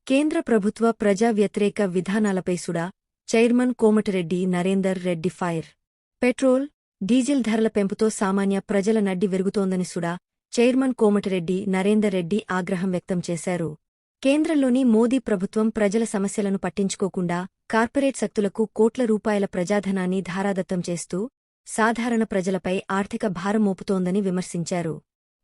కేంద్ర ప్రభుత్వ ప్రజా వ్యతిరేక విధానాలపై SUDA chairman Komatireddy Narender Reddy fire. Petrol, diesel ధరల పెంపుతో సామాన్య ప్రజల నడ్డి విరుగుతోందని సుడా చైర్మన్ కోమటిరెడ్డి నరేందర్ రెడ్డి ఆగ్రహం వ్యక్తం చేశారు. కేంద్రంలోని మోదీ ప్రభుత్వం ప్రజల సమస్యలను పట్టించుకోకుండా కార్పొరేట్ శక్తులకు కోట్ల రూపాయల ప్రజాధనాన్ని ధారాదత్తం చేస్తూ సాధారణ ప్రజలపై ఆర్థిక భారం మోపుతోందని విమర్శించారు.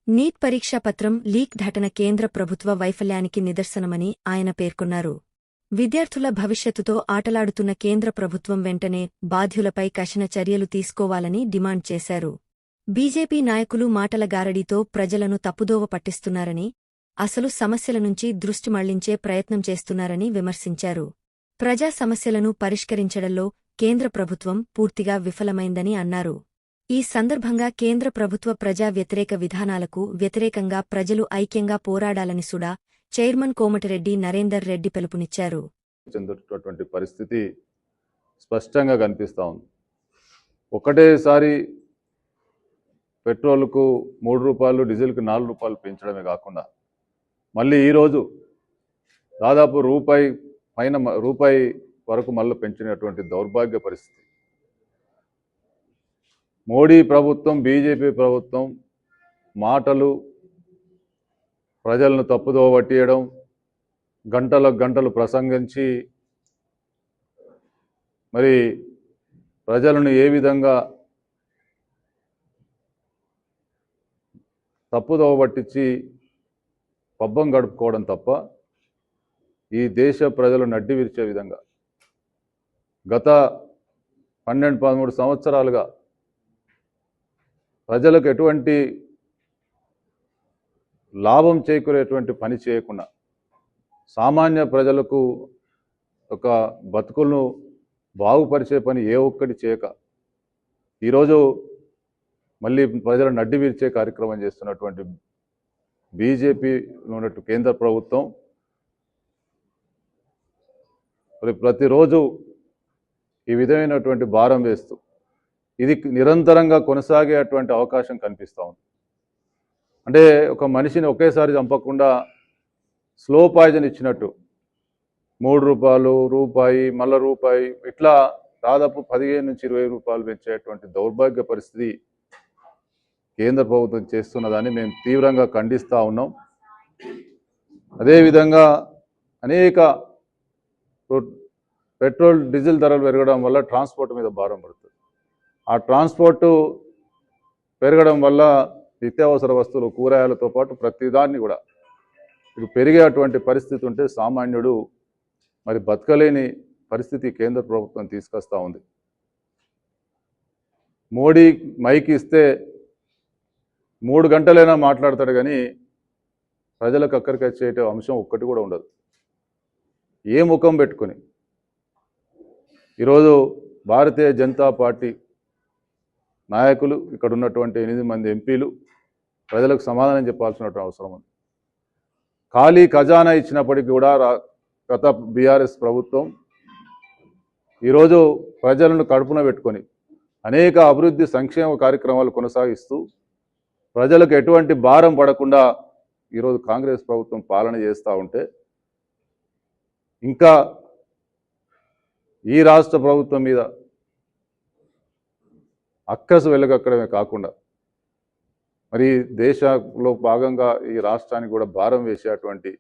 నీట్ పరీక్షా పత్రం లీక్ ఘటన కేంద్ర ప్రభుత్వ వైఫల్యానికి నిదర్శనమని ఆయన పేర్కొన్నారు. విద్యార్థుల భవిష్యత్తుతో ఆటలాడుతున్న కేంద్ర ప్రభుత్వం వెంటనే బాధ్యులపై కఠిన చర్యలు తీసుకోవాలని డిమాండ్ చేశారు. బీజేపీ నాయకులు మాటల గారడీతో ప్రజలను తప్పుదోవ పట్టిస్తున్నారని, అసలు సమస్యల నుంచి దృష్టి మళ్లించే ప్రయత్నం చేస్తున్నారని విమర్శించారు. ప్రజా సమస్యలను పరిష్కరించడంలో కేంద్ర ప్రభుత్వం పూర్తిగా విఫలమైందని అన్నారు. ఈ సందర్భంగా కేంద్ర ప్రభుత్వ ప్రజా వ్యతిరేక విధానాలకు వ్యతిరేకంగా ప్రజలు ఐక్యంగా పోరాడాలని సుడా చైర్మన్ కోమటిరెడ్డి నరేందర్ రెడ్డి పిలుపునిచ్చారు. చెందుతున్నటువంటి పరిస్థితి స్పష్టంగా కనిపిస్తా ఉంది. ఒకటేసారి పెట్రోల్కు 3 రూపాయలు, డీజిల్కు 4 రూపాయలు పెంచడమే కాకుండా మళ్ళీ ఈరోజు దాదాపు రూపాయి వరకు మళ్ళీ పెంచినటువంటి దౌర్భాగ్య పరిస్థితి. మోడీ ప్రభుత్వం, బీజేపీ ప్రభుత్వం మాటలు ప్రజలను తప్పుదోవ పట్టియడం, గంటలు ప్రసంగించి మరి ప్రజలను ఏ విధంగా తప్పుదోవ పట్టించి పబ్బం గడుపుకోవడం తప్ప ఈ దేశ ప్రజలు నడ్డి విరిచే విధంగా గత 12-13 సంవత్సరాలుగా ప్రజలకు ఎటువంటి లాభం చేకూరేటువంటి పని చేయకుండా సామాన్య ప్రజలకు ఒక బతుకులను బాగుపరిచే పని ఏ ఒక్కటి చేయక ఈరోజు మళ్ళీ ప్రజల నడ్డి విరిచే కార్యక్రమం చేస్తున్నటువంటి బీజేపీలో ఉన్నట్టు కేంద్ర ప్రభుత్వం మరి ప్రతిరోజు ఈ విధమైనటువంటి భారం వేస్తూ ఇది నిరంతరంగా కొనసాగేటువంటి అవకాశం కనిపిస్తూ ఉంది. అంటే ఒక మనిషిని ఒకేసారి చంపకుండా స్లో పాయిజన్ ఇచ్చినట్టు 3 రూపాయలు, రూపాయి, మళ్ళీ రూపాయి, ఇట్లా దాదాపు 15 నుంచి 20 రూపాయలు పెంచేటువంటి దౌర్భాగ్య పరిస్థితి కేంద్ర ప్రభుత్వం చేస్తున్నదాన్ని మేము తీవ్రంగా ఖండిస్తూ ఉన్నాం. అదేవిధంగా అనేక పెట్రోల్, డీజిల్ ధరలు పెరగడం వల్ల ట్రాన్స్పోర్ట్ మీద భారం పడుతుంది. ఆ ట్రాన్స్పోర్టు పెరగడం వల్ల నిత్యావసర వస్తువులు, కూరగాయలతో పాటు ప్రతిదాన్ని కూడా ఇది పెరిగేటువంటి పరిస్థితి ఉంటే సామాన్యుడు మరి బతకలేని పరిస్థితి కేంద్ర ప్రభుత్వం తీసుకొస్తూ ఉంది. మోడీ మైక్ ఇస్తే 3 గంటలైనా మాట్లాడతాడు కానీ ప్రజలకు అక్కడికి వచ్చే అంశం ఒక్కటి కూడా ఉండదు. ఏ ముఖం పెట్టుకుని ఈరోజు భారతీయ జనతా పార్టీ నాయకులు, ఇక్కడ ఉన్నటువంటి 8 మంది ఎంపీలు ప్రజలకు సమాధానం చెప్పాల్సినటువంటి అవసరం ఉంది. ఖాళీ ఖజానా ఇచ్చినప్పటికీ కూడా గత బీఆర్ఎస్ ప్రభుత్వం ఈరోజు ప్రజలను కడుపున పెట్టుకొని అనేక అభివృద్ధి సంక్షేమ కార్యక్రమాలు కొనసాగిస్తూ ప్రజలకు ఎటువంటి భారం పడకుండా ఈరోజు కాంగ్రెస్ ప్రభుత్వం పాలన చేస్తూ ఉంటే ఇంకా ఈ రాష్ట్ర ప్రభుత్వం మీద అక్కసు వెలగక్కడమే కాకుండా మరి దేశంలో భాగంగా ఈ రాష్ట్రానికి కూడా భారం వేసేటువంటి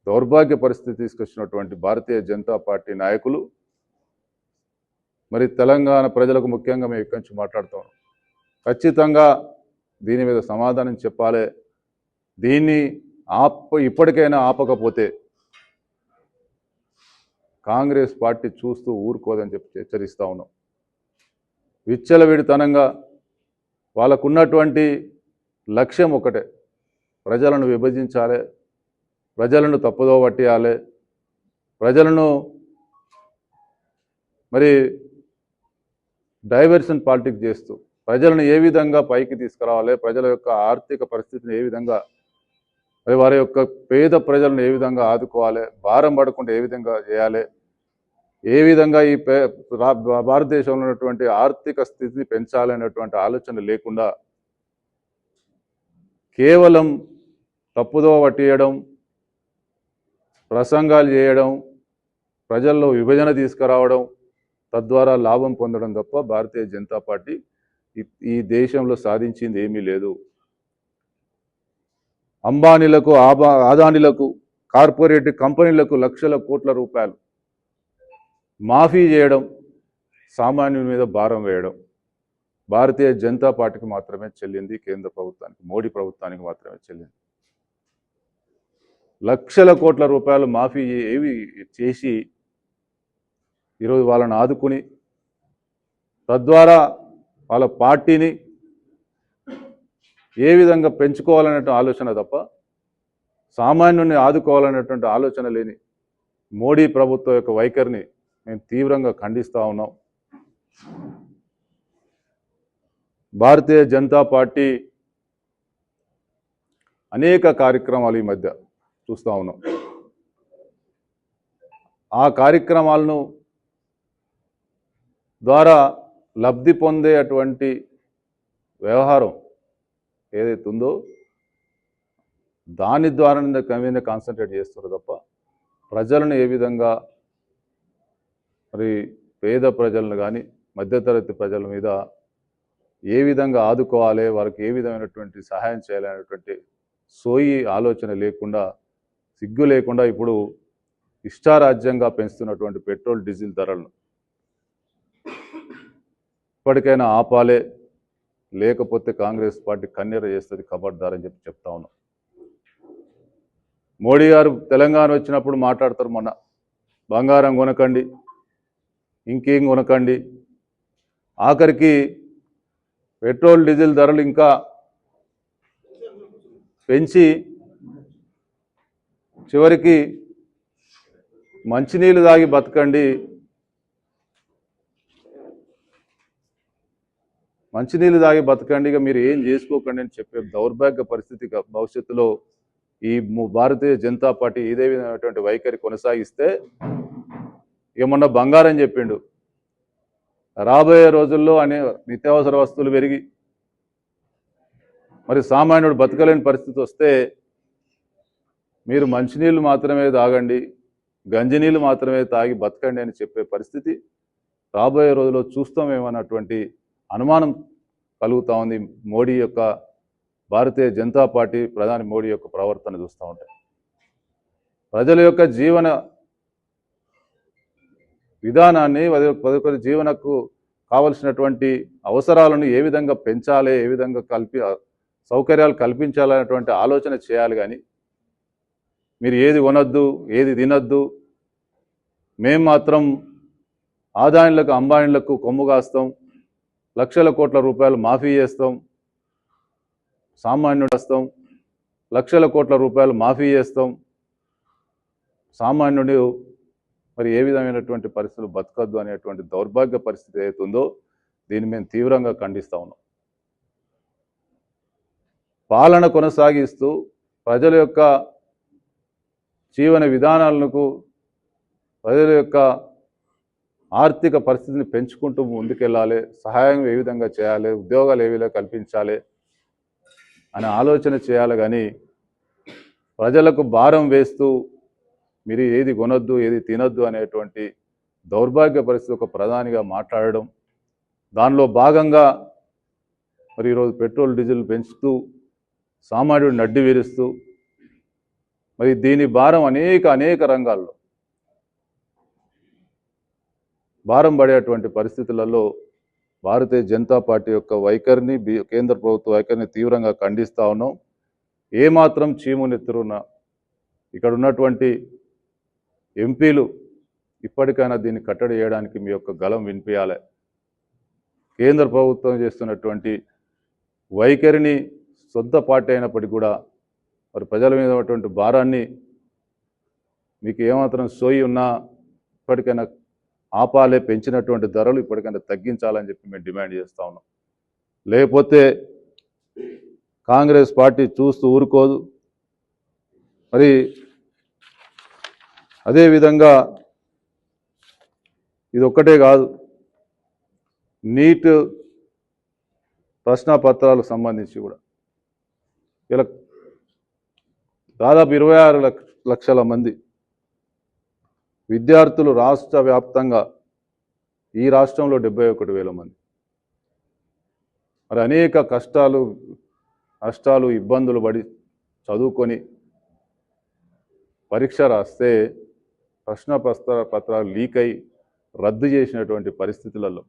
దౌర్భాగ్య పరిస్థితి తీసుకొచ్చినటువంటి భారతీయ జనతా పార్టీ నాయకులు మరి తెలంగాణ ప్రజలకు ముఖ్యంగా మేము ఇక్కడి నుంచి మాట్లాడుతాం. ఖచ్చితంగా దీని మీద సమాధానం చెప్పాలి. దీన్ని ఇప్పటికైనా ఆపకపోతే కాంగ్రెస్ పార్టీ చూస్తూ ఊరుకోదని చెప్పి హెచ్చరిస్తూ ఉన్నాం. విచ్చలవిడితనంగా వాళ్ళకున్నటువంటి లక్ష్యం ఒకటే, ప్రజలను విభజించాలి, ప్రజలను తప్పుదోవ పట్టియాలి, ప్రజలను మరి డైవర్షన్ పాలిటిక్స్ చేస్తూ ప్రజలను ఏ విధంగా పైకి తీసుకురావాలి, ప్రజల యొక్క ఆర్థిక పరిస్థితిని ఏ విధంగా మరి వారి యొక్క పేద ప్రజలను ఏ విధంగా ఆదుకోవాలి, భారం పడకుండా ఏ విధంగా చేయాలి, ఏ విధంగా ఈ భారతదేశంలో ఉన్నటువంటి ఆర్థిక స్థితిని పెంచాలనేటువంటి ఆలోచన లేకుండా కేవలం తప్పుదోవ పట్టియడం, ప్రసంగాలు చేయడం, ప్రజల్లో విభజన తీసుకురావడం, తద్వారా లాభం పొందడం తప్ప భారతీయ జనతా పార్టీ ఈ దేశంలో సాధించింది ఏమీ లేదు. అంబానీలకు, ఆదానీలకు, కార్పొరేట్ కంపెనీలకు లక్షల కోట్ల రూపాయలు మాఫీ చేయడం, సామాన్యుల మీద భారం వేయడం భారతీయ జనతా పార్టీకి మాత్రమే చెల్లింది. కేంద్ర ప్రభుత్వానికి, మోడీ ప్రభుత్వానికి మాత్రమే చెల్లింది. లక్షల కోట్ల రూపాయలు మాఫీ ఏవి చేసి ఈరోజు వాళ్ళని ఆదుకుని, తద్వారా వాళ్ళ పార్టీని ఏ విధంగా పెంచుకోవాలనే ఆలోచన తప్ప సామాన్యుని ఆదుకోవాలనేటువంటి ఆలోచన లేని మోడీ ప్రభుత్వం యొక్క వైఖరిని మేము తీవ్రంగా ఖండిస్తూ ఉన్నాం. భారతీయ జనతా పార్టీ అనేక కార్యక్రమాలు ఈ మధ్య చూస్తూ ఉన్నాం. ఆ కార్యక్రమాలను ద్వారా లబ్ధి పొందేటువంటి వ్యవహారం ఏదైతే ఉందో దాని ద్వారా మీద కాన్సన్ట్రేట్ చేస్తున్నారు తప్ప ప్రజలను ఏ విధంగా, మరి పేద ప్రజలను కానీ మధ్యతరగతి ప్రజల మీద ఏ విధంగా ఆదుకోవాలి, వారికి ఏ విధమైనటువంటి సహాయం చేయాలనేటువంటి సోయి ఆలోచన లేకుండా, సిగ్గు లేకుండా ఇప్పుడు ఇష్టారాజ్యంగా పెంచుతున్నటువంటి పెట్రోల్ డీజిల్ ధరలను ఇప్పటికైనా ఆపాలే, లేకపోతే కాంగ్రెస్ పార్టీ కన్నెర చేస్తుంది, ఖబర్దార్ అని చెప్తా ఉన్నాం. మోడీ గారు తెలంగాణ వచ్చినప్పుడు మాట్లాడతారు, మొన్న బంగారం కొనకండి, ఇంకేం కొనకండి, ఆఖరికి పెట్రోల్ డీజిల్ ధరలు ఇంకా పెంచి చివరికి మంచినీళ్ళు తాగి బతకండి, ఇక మీరు ఏం చేసుకోకండి అని చెప్పే దౌర్భాగ్య పరిస్థితి భవిష్యత్తులో ఈ భారతీయ జనతా పార్టీ ఇదే విధమైనటువంటి వైఖరి కొనసాగిస్తే, ఇక మొన్న బంగారం చెప్పిండు, రాబోయే రోజుల్లో నిత్యావసర వస్తువులు పెరిగి మరి సామాన్యుడు బతకలేని పరిస్థితి వస్తే మీరు మంచినీళ్ళు మాత్రమే తాగండి, గంజినీళ్ళు మాత్రమే తాగి బతకండి అని చెప్పే పరిస్థితి రాబోయే రోజుల్లో చూస్తామేమన్నటువంటి అనుమానం కలుగుతూ ఉంది. మోడీ యొక్క, భారతీయ జనతా పార్టీ ప్రధాని మోడీ యొక్క ప్రవర్తన చూస్తూ ఉంటాయి. ప్రజల యొక్క జీవన విధానాన్ని, జీవనకు కావలసినటువంటి అవసరాలను ఏ విధంగా పెంచాలి, ఏ విధంగా సౌకర్యాలు కల్పించాలనేటువంటి ఆలోచన చేయాలి. కానీ మీరు ఏది కొనొద్దు, ఏది తినొద్దు, మేము మాత్రం ఆదాయాలకు, అంబానీలకు కొమ్ము కాస్తాం, లక్షల కోట్ల రూపాయలు మాఫీ చేస్తాం, సామాన్యుడు వస్తాం, లక్షల కోట్ల రూపాయలు మాఫీ చేస్తాం, సామాన్యుడు మరి ఏ విధమైనటువంటి పరిస్థితులు బతకద్దు అనేటువంటి దౌర్భాగ్య పరిస్థితి ఏదైతుందో దీన్ని మేము తీవ్రంగా ఖండిస్తూ ఉన్నాం. పాలన కొనసాగిస్తూ ప్రజల యొక్క జీవన విధానాలకు, ప్రజల యొక్క ఆర్థిక పరిస్థితిని పెంచుకుంటూ ముందుకెళ్ళాలి, సహాయం ఏ విధంగా చేయాలి, ఉద్యోగాలు ఏ విధంగా కల్పించాలి అనే ఆలోచన చేయాలి. కానీ ప్రజలకు భారం వేస్తూ మీరు ఏది కొనొద్దు, ఏది తినొద్దు అనేటువంటి దౌర్భాగ్య పరిస్థితి ఒక ప్రధానిగా మాట్లాడడం, దానిలో భాగంగా మరి ఈరోజు పెట్రోల్ డీజిల్ పెంచుతూ సామాన్యుడు నడ్డి వీరుస్తూ మరి దీని భారం అనేక రంగాల్లో భారం పడేటువంటి పరిస్థితులలో భారతీయ జనతా పార్టీ యొక్క వైఖరిని, కేంద్ర ప్రభుత్వ వైఖరిని తీవ్రంగా ఖండిస్తూ ఉన్నాం. ఏమాత్రం చీమునెత్తురున్న ఇక్కడ ఉన్నటువంటి ఎంపీలు ఇప్పటికైనా దీన్ని కట్టడి చేయడానికి మీ యొక్క గలం వినిపించాలి. కేంద్ర ప్రభుత్వం చేస్తున్నటువంటి వైఖరిని సొంత పార్టీ అయినప్పటికీ కూడా మరి ప్రజల మీద ఉన్నటువంటి భారాన్ని మీకు ఏమాత్రం సోయి ఉన్నా ఇప్పటికైనా ఆపాలే, పెంచినటువంటి ధరలు ఇప్పటికైనా తగ్గించాలని చెప్పి మేము డిమాండ్ చేస్తూ ఉన్నాం. లేకపోతే కాంగ్రెస్ పార్టీ చూస్తూ ఊరుకోదు. మరి అదేవిధంగా ఇది ఒక్కటే కాదు, నీట్ ప్రశ్నాపత్రాలకు సంబంధించి కూడా ఇలా దాదాపు 26 లక్షల మంది విద్యార్థులు రాష్ట్ర వ్యాప్తంగా ఈ రాష్ట్రంలో 71,000 మంది మరి అనేక కష్టాలు ఇబ్బందులు పడి చదువుకొని పరీక్ష రాస్తే ప్రశ్న పత్రాలు లీక్ అయి రద్దు చేసినటువంటి పరిస్థితులలో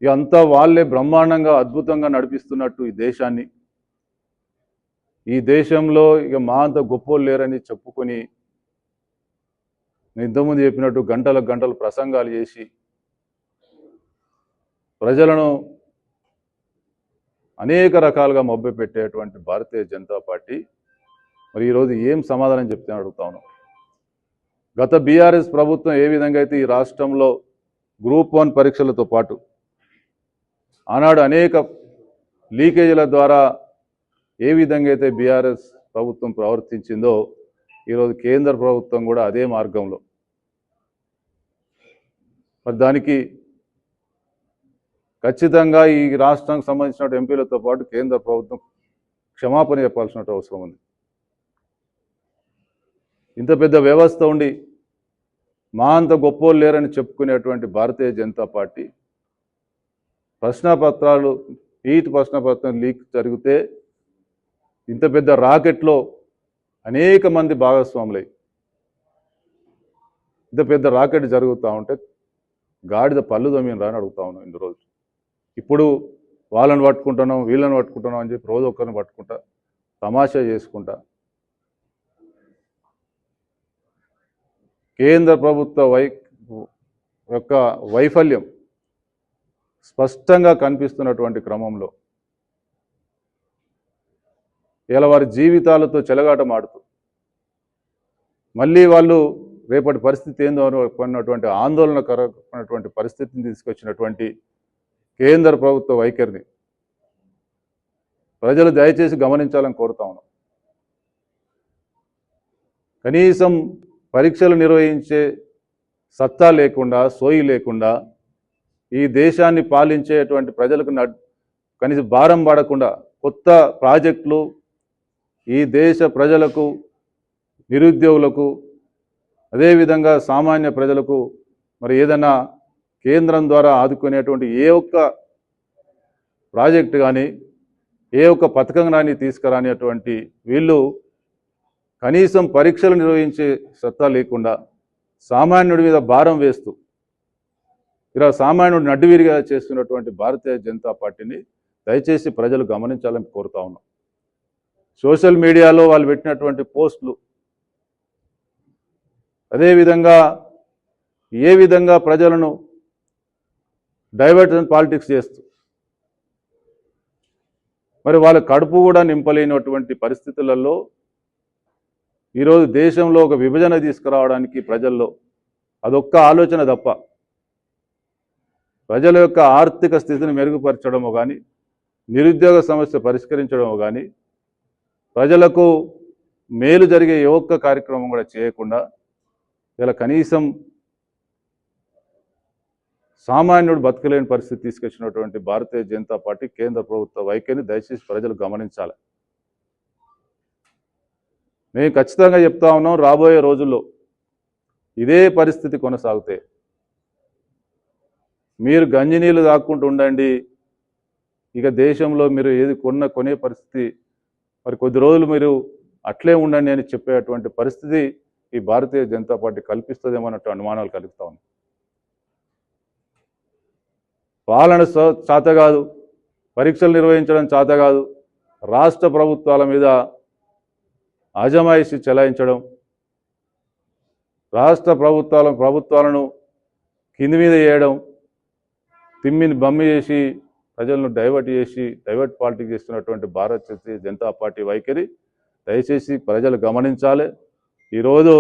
ఇదంతా వాళ్ళే బ్రహ్మాండంగా అద్భుతంగా నడిపిస్తున్నట్టు ఈ దేశాన్ని, ఈ దేశంలో ఇక మా అంత గొప్పోళ్ళు లేరని చెప్పుకొని నేను ఇంతకుముందు చెప్పినట్టు గంటలు ప్రసంగాలు చేసి ప్రజలను అనేక రకాలుగా మభ్యపెట్టేటువంటి భారతీయ జనతా పార్టీ మరి ఈరోజు ఏం సమాధానం చెప్తే అడుగుతా ఉన్నాం. గత బీఆర్ఎస్ ప్రభుత్వం ఏ విధంగా అయితే ఈ రాష్ట్రంలో గ్రూప్ 1 పరీక్షలతో పాటు ఆనాడు అనేక లీకేజీల ద్వారా ఏ విధంగా అయితే బీఆర్ఎస్ ప్రభుత్వం ప్రవర్తించిందో ఈరోజు కేంద్ర ప్రభుత్వం కూడా అదే మార్గంలో మరి దానికి ఖచ్చితంగా ఈ రాష్ట్రానికి సంబంధించిన ఎంపీలతో పాటు కేంద్ర ప్రభుత్వం క్షమాపణ చెప్పాల్సిన అవసరం ఉంది. ఇంత పెద్ద వ్యవస్థ ఉండి మా అంత గొప్పోళ్ళు లేరని చెప్పుకునేటువంటి Bharatiya Janata party neat ప్రశ్నపత్రం leak జరిగితే ఇంత పెద్ద రాకెట్లో అనేక మంది భాగస్వాములై ఇంత పెద్ద రాకెట్ జరుగుతూ ఉంటే గాడిద పళ్ళు దొమ్మిన రాని అడుగుతా ఉన్నాం. ఇన్ని రోజులు ఇప్పుడు వాళ్ళని పట్టుకుంటున్నాం వీళ్ళని పట్టుకుంటున్నాం అని చెప్పి రోజు ఒక్కరిని పట్టుకుంటా తమాషా చేసుకుంటా కేంద్ర ప్రభుత్వ యొక్క వైఫల్యం స్పష్టంగా కనిపిస్తున్నటువంటి క్రమంలో ఇలా వారి జీవితాలతో చెలగాటమాడుతూ మళ్ళీ వాళ్ళు రేపటి పరిస్థితి ఏందో అనుకున్నటువంటి ఆందోళనకరమైనటువంటి పరిస్థితిని తీసుకొచ్చినటువంటి కేంద్ర ప్రభుత్వ వైఖరిని ప్రజలు దయచేసి గమనించాలని కోరుతా ఉన్నాం. కనీసం పరీక్షలు నిర్వహించే సత్తా లేకుండా సోయి లేకుండా ఈ దేశాన్ని పాలించేటువంటి ప్రజలకు కనీసం భారం పడకుండా కొత్త ప్రాజెక్టులు ఈ దేశ ప్రజలకు నిరుద్యోగులకు అదేవిధంగా సామాన్య ప్రజలకు మరి ఏదైనా కేంద్రం ద్వారా ఆదుకునేటువంటి ఏ ఒక్క ప్రాజెక్టు కానీ ఏ ఒక్క పథకం కానీ తీసుకురానిటువంటి వీళ్ళు కనీసం పరీక్షలు నిర్వహించే సత్తా లేకుండా సామాన్యుడి మీద భారం వేస్తూ ఇలా సామాన్యుడు నడ్డువిరిగా చేస్తున్నటువంటి భారతీయ జనతా పార్టీని దయచేసి ప్రజలు గమనించాలని కోరుతా ఉన్నాం. సోషల్ మీడియాలో వాళ్ళు పెట్టినటువంటి పోస్టులు అదేవిధంగా ఏ విధంగా ప్రజలను డైవర్షన్ పాలిటిక్స్ చేస్తూ మరి వాళ్ళ కడుపు కూడా నింపలేనటువంటి పరిస్థితులలో ఈరోజు దేశంలో ఒక విభజన తీసుకురావడానికి ప్రజల్లో అదొక్క ఆలోచన తప్ప ప్రజల యొక్క ఆర్థిక స్థితిని మెరుగుపరచడమో కానీ నిరుద్యోగ సమస్య పరిష్కరించడమో కానీ ప్రజలకు మేలు జరిగే ఏ ఒక్క కార్యక్రమం కూడా చేయకుండా ఇలా కనీసం సామాన్యుడు బతకలేని పరిస్థితి తీసుకొచ్చినటువంటి భారతీయ జనతా పార్టీ కేంద్ర ప్రభుత్వ వైఖరిని దయచేసి ప్రజలు గమనించాలి. మేము ఖచ్చితంగా చెప్తా ఉన్నాం, రాబోయే రోజుల్లో ఇదే పరిస్థితి కొనసాగితే మీరు గంజినీళ్ళు దాక్కుంటూ ఉండండి, ఇక దేశంలో మీరు ఏది కొనే పరిస్థితి మరి కొద్ది రోజులు మీరు అట్లే ఉండండి అని చెప్పేటువంటి పరిస్థితి ఈ భారతీయ జనతా పార్టీ కల్పిస్తుందేమో అన్నట్టు అనుమానాలు కలుగుతా ఉన్నాయి. పాలన చేత కాదు, పరీక్షలు నిర్వహించడం చేత కాదు, రాష్ట్ర ప్రభుత్వాల మీద అజమాయిషి చెలాయించడం, రాష్ట్ర ప్రభుత్వాలను కింది మీద చేయడం, తిమ్మిని బమ్మి చేసి ప్రజలను డైవర్ట్ పాలిటిక్స్ చేస్తున్నటువంటి భారతీయ జనతా పార్టీ వైఖరి దయచేసి ప్రజలు గమనించాలి. ఈరోజు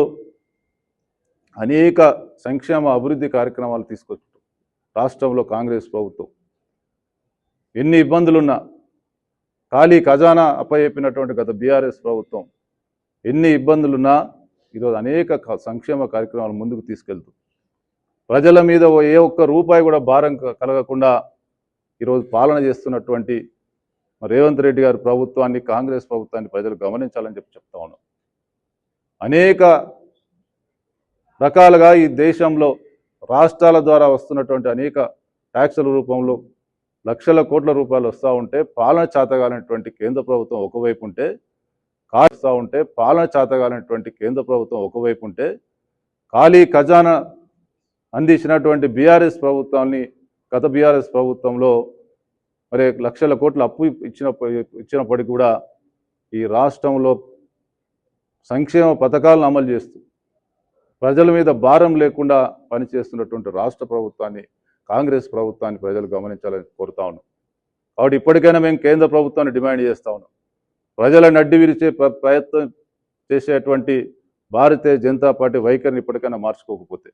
అనేక సంక్షేమ అభివృద్ధి కార్యక్రమాలు తీసుకొచ్చు రాష్ట్రంలో కాంగ్రెస్ ప్రభుత్వం ఎన్ని ఇబ్బందులున్నా ఖాళీ ఖజానా అప్పచెప్పినటువంటి గత బీఆర్ఎస్ ప్రభుత్వం ఎన్ని ఇబ్బందులున్నా ఈరోజు అనేక సంక్షేమ కార్యక్రమాలు ముందుకు తీసుకెళ్తూ ప్రజల మీద ఏ ఒక్క రూపాయి కూడా భారం కలగకుండా ఈరోజు పాలన చేస్తున్నటువంటి రేవంత్ రెడ్డి గారి ప్రభుత్వాన్ని కాంగ్రెస్ ప్రభుత్వాన్ని ప్రజలు గమనించాలని చెప్తా ఉన్నాం. అనేక రకాలుగా ఈ దేశంలో రాష్ట్రాల ద్వారా వస్తున్నటువంటి అనేక ట్యాక్సుల రూపంలో లక్షల కోట్ల రూపాయలు వస్తూ ఉంటే పాలన చేతగానటువంటి కేంద్ర ప్రభుత్వం ఒకవైపు ఉంటే కాస్తా ఉంటే పాలన చేతగానటువంటి కేంద్ర ప్రభుత్వం ఒకవైపు ఉంటే ఖాళీ ఖజానా అందించినటువంటి బీఆర్ఎస్ ప్రభుత్వాన్ని గత బీఆర్ఎస్ ప్రభుత్వంలో మరి లక్షల కోట్ల అప్పు ఇచ్చినప్పటికీ కూడా ఈ రాష్ట్రంలో సంక్షేమ పథకాలను అమలు చేస్తూ ప్రజల మీద భారం లేకుండా పనిచేస్తున్నటువంటి రాష్ట్ర ప్రభుత్వాన్ని కాంగ్రెస్ ప్రభుత్వాన్ని ప్రజలు గమనించాలని కోరుతా ఉన్నాం. కాబట్టి ఇప్పటికైనా మేము కేంద్ర ప్రభుత్వాన్ని డిమాండ్ చేస్తా ఉన్నాం. ప్రజల నడ్డి విరిచే ప్రయత్నం చేసేటువంటి భారతీయ జనతా పార్టీ వైఖరిని ఇప్పటికైనా మార్చుకోకపోతే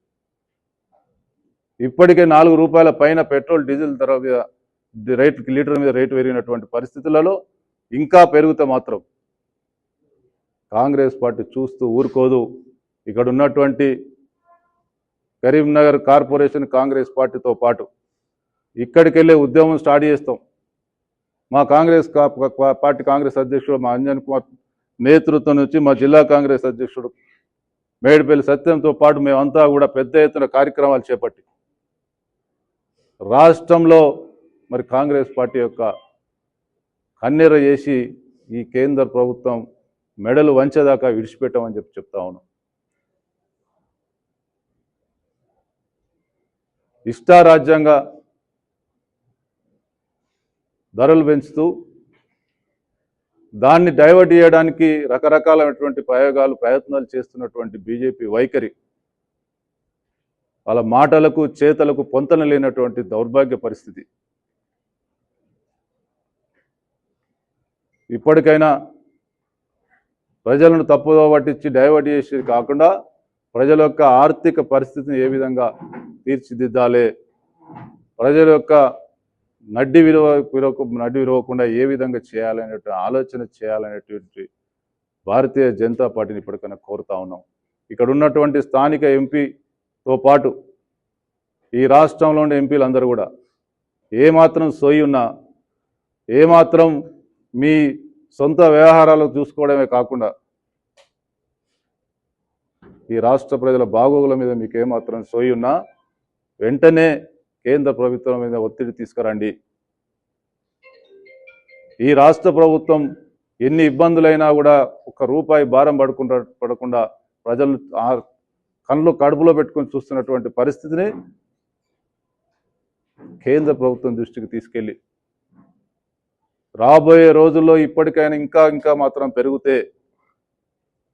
ఇప్పటికే 4 రూపాయల పైన పెట్రోల్ డీజిల్ ధర మీద లీటర్ మీద రేటు పెరిగినటువంటి పరిస్థితులలో ఇంకా పెరిగితే మాత్రం కాంగ్రెస్ పార్టీ చూస్తూ ఊరుకోదు. ఇక్కడ ఉన్నటువంటి కరీంనగర్ కార్పొరేషన్ కాంగ్రెస్ పార్టీతో పాటు ఇక్కడికి వెళ్ళే ఉద్యమం స్టార్ట్ చేస్తాం. మా కాంగ్రెస్ పార్టీ కాంగ్రెస్ అధ్యక్షుడు మా అంజన్ కుమార్ నేతృత్వం నుంచి మా జిల్లా కాంగ్రెస్ అధ్యక్షుడు మేడిపల్లి సత్యంతో పాటు మేమంతా కూడా పెద్ద ఎత్తున కార్యక్రమాలు చేపట్టి రాష్ట్రంలో మరి కాంగ్రెస్ పార్టీ యొక్క కన్నెర చేసి ఈ కేంద్ర ప్రభుత్వం మెడలు వంచేదాకా విడిచిపెట్టామని చెప్తా ఉన్నాం. ఇష్టారాజ్యంగా ధరలు పెంచుతూ దాన్ని డైవర్ట్ చేయడానికి రకరకాలైనటువంటి ప్రయత్నాలు చేస్తున్నటువంటి బీజేపీ వైఖరి వాళ్ళ మాటలకు చేతలకు పొంతన లేనటువంటి దౌర్భాగ్య పరిస్థితి. ఇప్పటికైనా ప్రజలను తప్పుదో పట్టించి డైవర్ట్ చేసి కాకుండా ప్రజల యొక్క ఆర్థిక పరిస్థితిని ఏ విధంగా తీర్చిదిద్దాలి, ప్రజల యొక్క నడ్డి విరవకుండా ఏ విధంగా చేయాలనేటువంటి ఆలోచన చేయాలనేటువంటి భారతీయ జనతా పార్టీని ఇప్పటికైనా కోరుతా ఉన్నాం. ఇక్కడ ఉన్నటువంటి స్థానిక ఎంపీతో పాటు ఈ రాష్ట్రంలోని ఎంపీలందరూ కూడా ఏమాత్రం సోయి ఉన్నా, ఏమాత్రం మీ సొంత వ్యవహారాలు చూసుకోవడమే కాకుండా ఈ రాష్ట్ర ప్రజల బాగోగుల మీద మీకు ఏమాత్రం సోయి ఉన్నా వెంటనే కేంద్ర ప్రభుత్వం మీద ఒత్తిడి తీసుకురండి. ఈ రాష్ట్ర ప్రభుత్వం ఎన్ని ఇబ్బందులైనా కూడా ₹1 భారం పడకుండా ప్రజలు కడుపులో పెట్టుకొని చూస్తున్నటువంటి పరిస్థితిని కేంద్ర ప్రభుత్వం దృష్టికి తీసుకెళ్ళి రాబోయే రోజుల్లో ఇప్పటికైనా ఇంకా మాత్రం పెరిగితే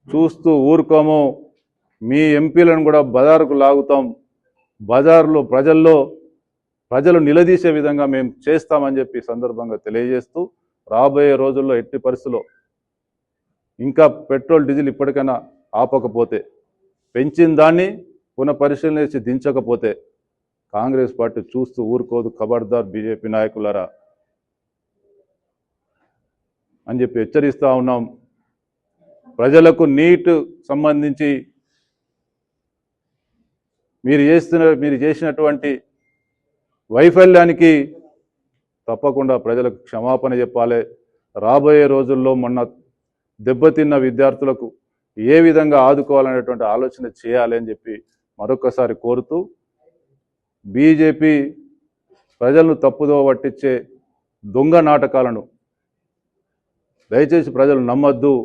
చూస్తూ ఊరుకోము. మీ ఎంపీలను కూడా బజారుకు లాగుతాం, బజారులో ప్రజలు నిలదీసే విధంగా మేము చేస్తామని చెప్పి సందర్భంగా తెలియజేస్తూ రాబోయే రోజుల్లో ఎట్టి పరిస్థితుల్లో ఇంకా పెట్రోల్ డీజిల్ ఇప్పటికైనా ఆపకపోతే, పెంచిన దాన్ని పునఃపరిశీలన చేసి దించకపోతే కాంగ్రెస్ పార్టీ చూస్తూ ఊరుకోదు. ఖబర్దార్ బీజేపీ నాయకులారా అని చెప్పి హెచ్చరిస్తూ ఉన్నాం. ప్రజలకు నీట్ సంబంధించి మీరు చేసినటువంటి వైఫల్యానికి తప్పకుండా ప్రజలకు క్షమాపణ చెప్పాలి. రాబోయే రోజుల్లో మొన్న దెబ్బతిన్న విద్యార్థులకు ఏ విధంగా ఆదుకోవాలనేటువంటి ఆలోచన చేయాలి అని చెప్పి మరొకసారి కోరుతూ, బీజేపీ ప్రజలను తప్పుదోవ పట్టించే దొంగ నాటకాలను దయచేసి ప్రజలు నమ్మద్దు.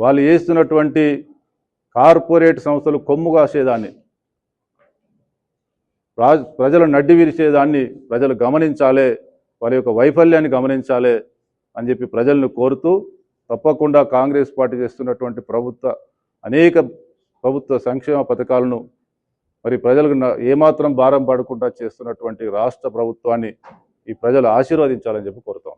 వాళ్ళు చేస్తున్నటువంటి కార్పొరేట్ సంస్థలు కొమ్ము కాసేదాన్ని, ప్రజలు నడ్డి విరిచేదాన్ని ప్రజలు గమనించాలి, వారి యొక్క వైఫల్యాన్ని గమనించాలి అని చెప్పి ప్రజలను కోరుతూ, తప్పకుండా కాంగ్రెస్ పార్టీ చేస్తున్నటువంటి అనేక ప్రభుత్వ సంక్షేమ పథకాలను మరి ప్రజలకు ఏమాత్రం భారం పడకుండా చేస్తున్నటువంటి రాష్ట్ర ప్రభుత్వాన్ని ఈ ప్రజలు ఆశీర్వదించాలని చెప్పి కోరుతాం.